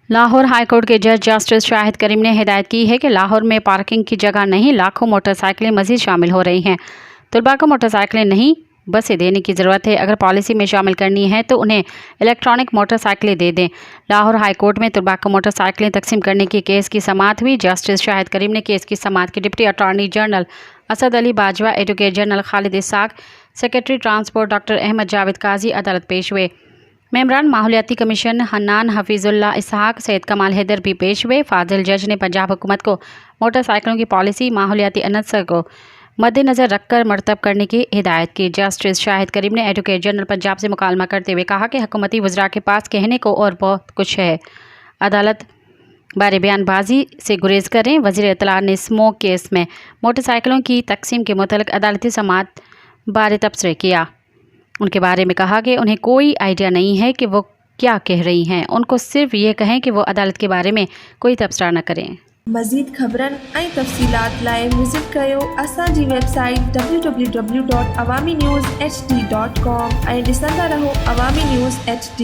Lahore high court के जज justice Shahid करीम ने हिदायत की है कि लाहौर में पार्किंग की जगह नहीं, लाखों मोटरसाइकिलें मजीद शामिल हो रही हैं। तलबा को मोटरसाइकिलें नहीं बसें देने की ज़रूरत है। अगर पॉलिसी में शामिल करनी है तो उन्हें इलेक्ट्रॉनिक मोटरसाइकिलें दे दें। लाहौर हाईकोर्ट में तलबा को मोटरसाइकिलें तकसीम करने के केस की समाअत हुई। जस्टिस शाहिद करीम ने केस की समाअत की deputy attorney general Asad Ali Bajwa, advocate general Khalid Ishaq, secretary transport doctor Ahmed Javed Qazi अदालत पेश हुए। मेंबरान माहौलियाती कमीशन हन्नान हफीजुल्लाह इसहाक, सैयद कमाल हैदर भी पेश हुए। फाजिल जज ने पंजाब हुकूमत को मोटरसाइकिलों की पॉलिसी माहौलियाती अनसर को मद्देनज़र रखकर मरतब करने की हिदायत की। जस्टिस शाहिद करीम ने एडवोकेट जनरल पंजाब से मुकालमा करते हुए कहा कि हुकूमती वज़रा के पास कहने को और बहुत कुछ है, अदालत बारे बयानबाजी से गुरेज करें। वज़ीर इत्तला ने स्मोक केस में मोटरसाइकिलों की तकसीम के मुतल्लिक़ अदालती समाअत बारे तबसरे किया। उनके बारे में कहा कि उन्हें कोई आइडिया नहीं है कि वो क्या कह रही हैं, उनको सिर्फ ये कहें कि वो अदालत के बारे में कोई तबसरा न करें। मज़ीद ख़बरन ऐं तफ़सीलात लाइ विज़िट कयो असांजी वेबसाइट www.awamiNewsHD.com ऐं ॾिसंदा रहो अवामी न्यूज़ HD।